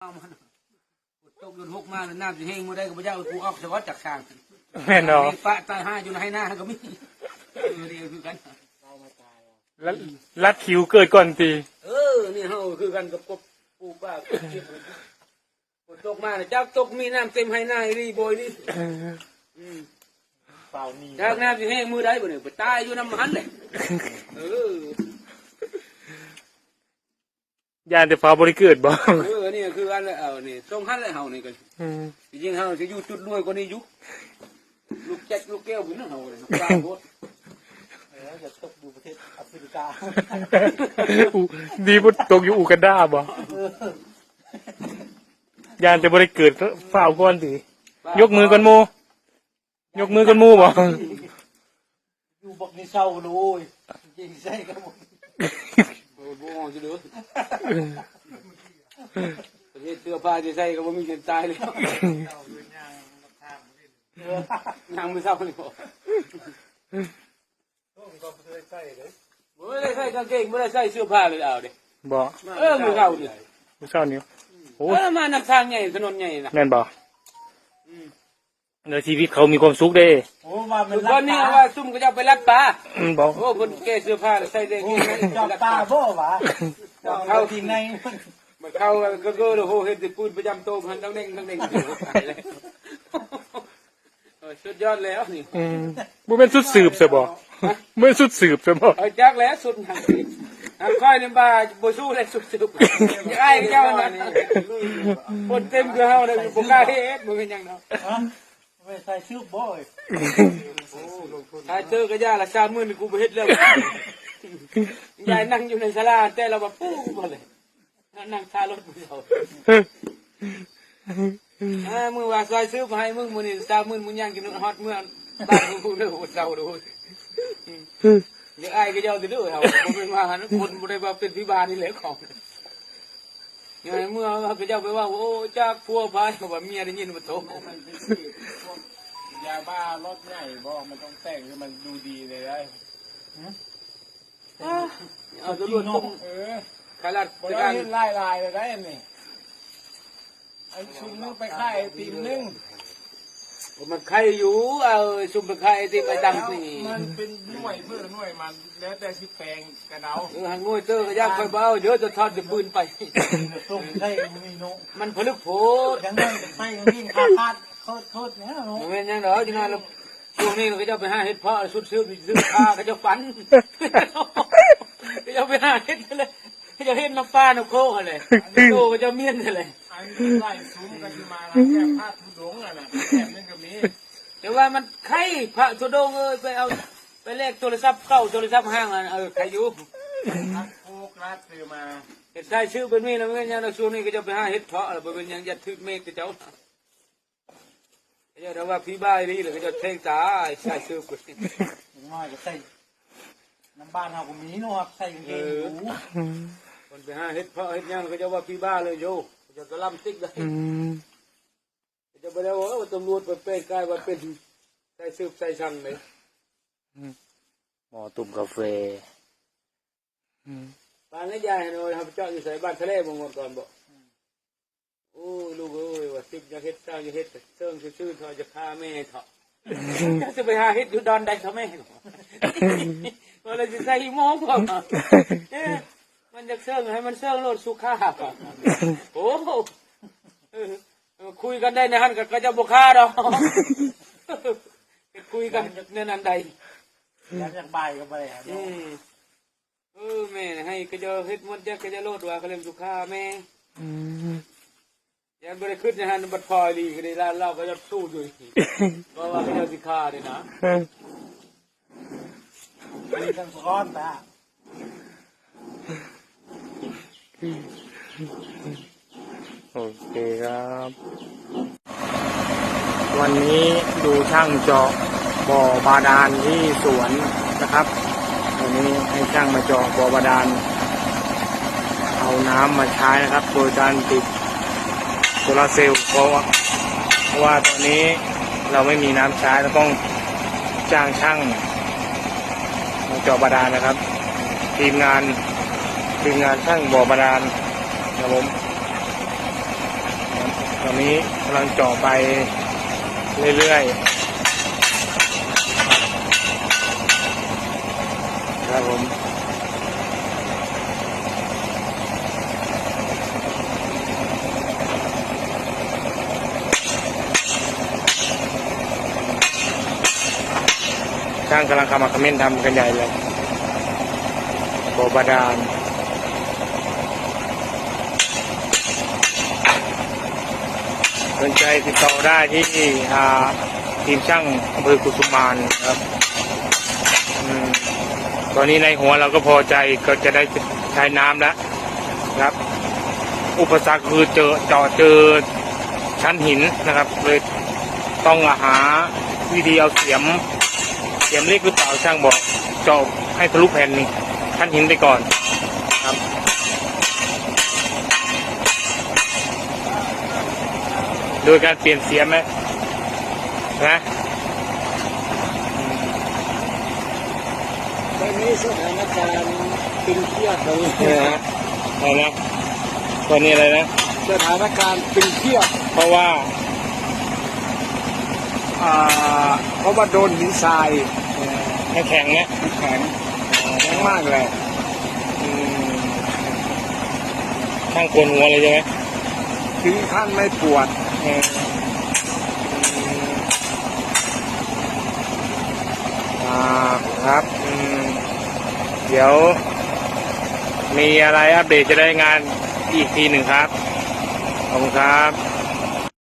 มันตกยุนหกมาน้ำจะแห้งมาได้ก็ไม่ได้กูออกเฉพาะจากช่างแม่นอปะตายห้าอยู่ในหน้าก็มีเดียวคือกันแล้วลัดคิวเกิดก่อนตีนี่เฮาคือกันกับกบปูป้าตกมาเจ้าตกมีน้ำเต็มให้หน้ารีบอยนี่เปล่านี่จากน้ำจะแห้งมือได้บ่เนี่ยไปตายอยู่น้ำมันเลยยานแต่ฟ้าบริเกิดบ่นี่คืออันละนี่ตรงหันเลยเฮานี่กันจริงๆเฮาจะอยู่จุดรวยกว่านี้อยู่ลูกแจ็คลูกแก้วพุ่นเฮาเลยกล้าโคตรจะตกอยู่ประเทศแอฟริกาดีบ่ตกอยู่อูกันดาบ่ยานแต่บริเกิดฝ้าก่อนสิยกมือกันโมยกมือกันโมบ่อยู่บักนี่เศร้าเลยจริงใช่ครับผมบ่มองจะดูประเทศเสื้อผ้าจะใส่ก็บ่มีเงินตายแล้วยังไม่เศร้าเลยบ่ไม่ได้ใส่กางเกงไม่ได้ใส่เสื้อผ้าเลยเอาดิบ่มือเศร้าดิมือเศร้านี่โอ้มานำทางใหญ่ถนนใหญ่นะแม่นบ่ในชีวิตเขามีความสุขเด้โอ้ว่ามันวันนี้ว่าซุ่มก็จะไปรักปลาบ่โอ้คนแก่เสื้อผ้าใส่ได้กี่จับปลาบ่วะเข้าทีในมันเข้าก็โหเห็นแต่ปืนประจำโต๊ะมันต้องเด้งสุดยอดแล้วนี่บ่เป็นสุดสืบซะบ่ไม่สุดสืบซะบ่จักแล้วสุดทางนี้ค่อยนี่บ่าบ่สู้เลยสุดสืบไอ้เจ้านั่นคนเต็มคือเฮาเลยบ่กล้าเฮ็ดบ่เป็นหยังเนาะไม่ใส่ชื่อบ่อยถ้าเจอก็ย่าละ30,000นี่กูบ่เฮ็ดแล้วยายนั่งอยู่ในศาลาแต่เราบ่ปู้บ่เลยนั่งท่ารถผู้เฒ่ามึงว่าซอยซื้อมาให้มึงมื้อนี้30,000มึงย่างกินฮอดเมื่อบ้านกูเด้อโหดเศร้าดูเดี๋ยวไอ้ก็ยาวดื้อเฮาบ่เป็นว่าหันคนบ่ได้ว่าเป็นพิบาลนี่แหละของยังเมื่อก็เจ้าไปว่าโอ้จากผัวพายว่าเมียได้ยินบ่โตยาบ้ารถใหญ่บ่มันต้องแต่งให้มันดูดีเลยได้เอาตำรวจต้องขลัดบ่ได้ลายเลยได้นี่ไอ้ชุมนึงไปขายไอติมนึงมันใครอยู่ชุมไปขายไอติมไปดังนี่มันเป็นหน่วยเพื่อหน่วยมันแล้วแต่สิแปลงกระเดาหันงวยเตอร์ก็ยากค่อยเบาเดี๋ยวจะทอดจะปืนไปส่งได้มีโนมันผลึกโผยังไงไปวิ่งขาดโทษเนี่ยเนาะไม่ยังเหรอที่นั่นเราช่วงนี้เราก็จะไปหาเห็ดเพาะสุดซื้อผ้าก็จะฝันก็จะไปหาเห็ดเลยก็จะเห็ดน้ำปลาน้ำโค้กอะไรโตก็จะเมียนอะไรไล่ซุ้มกันมาแล้วแก้ผ้าทุดงอ่ะนะแก้นั่นก็มีแต่ว่ามันใครพระทุดงไปเอาไปเลขโทรศัพท์เข้าโทรศัพท์ห้างใครอยู่โค้กรัดซื้อมาเห็ดใส่ชื่อเป็นมีแล้วเงี้ยเราช่วงนี้ก็จะไปหาเห็ดเพาะอะไรเป็นยังยัดทึบเมฆเจ้าเราว่าพี่บ้าดีเลยก็จะเท่งจ้าใส่ชื่อกูน้อยก็ใส่น้ำบ้านเราก็มีเนาะใส่กางเกงหมูคนไปหาเห็ดเพาะเห็ดยังก็จะว่าพี่บ้าเลยโยจะกระลำติ๊กเลยจะไปแล้วว่าตำรวจไปเป็นกลายว่าเป็นใส่สืบใส่ชังเลยหมอตุ่มกาแฟบ้านนี้ยายเนาะทำเจ้าอยู่ใส่บ้านทะเลบางวันก่อนบอกโอ้ลูกเอ้ยว่าสิบจะเฮ็ดเจ้าจะเฮ็ดเสื่องชื่อเธอจะฆ่าแม่เถอะจะไปหาเฮ็ดอยู่ดอนใดเถอะแม่ว่าเราจะใส่หม้อก่อนมันจะเสื่องให้มันเสื่องโลดสุขาโอ้คุยกันได้ในหันก็จะบุคาดอกคุยกันในนั้นใดอยากใบก็ไปแม่ให้ก็จะเฮ็ดมันจะโลดว่าเขาเรียกสุขาแม่ยังไม่ได้ขึ้นในหันบัดพอยดีก็ได้เราก็จะสู้อยู่เพราะว่าเขาจะสิขาเนี่ยนะมีทั้งซ้อนนะโอเคครับ วันนี้ดูช่างเจาะบ่อบาดาลที่สวนนะครับวันนี้ให้ช่างมาเจาะบ่อบาดาลเอาน้ำมาใช้นะครับโดยการติดโซลาร์เซลล์เพราะว่าตอนนี้เราไม่มีน้ำใช้เราต้องจ้างช่างมาเจาะบาดาลนะครับทีมงานช่างบ่อบาดาลครับผม อนนี้กำลังเจาะไปเรื่อยๆครับผมช่างกำลังขมักเขม้นทำกันใหญ่เลยบ่อบาดาลสนใจติดต่อได้ที่ทีมช่างอำเภอกุสุมานครับตอนนี้ในหัวเราก็พอใจก็จะได้ใช้น้ำแล้วครับ อุปสรรคคือเจาะเจอชั้นหินนะครับเลยต้องหาวิธีเอาเสียมเล็กหรือเปล่าช่างบอกเจาะให้ทะลุแผ่นชั้นหินไปก่อนครับโดยการเปลี่ยนเสียมไหมนะ ตอนนี้สถานการณ์ตึงเครียดเลย อะไรนะตัวนี้อะไรนะ สถานการณ์ตึงเครียด เพราะว่า เพราะว่าโดนหินทราย แข็งเนี่ย แข็งมากเลย ช่างโกนหัวเลยใช่ไหม ถึงขั้นไม่ปวด ครับเดี๋ยวมีอะไรอัปเดตจะได้งานอีกทีหนึ่งครับขอบคุณครับ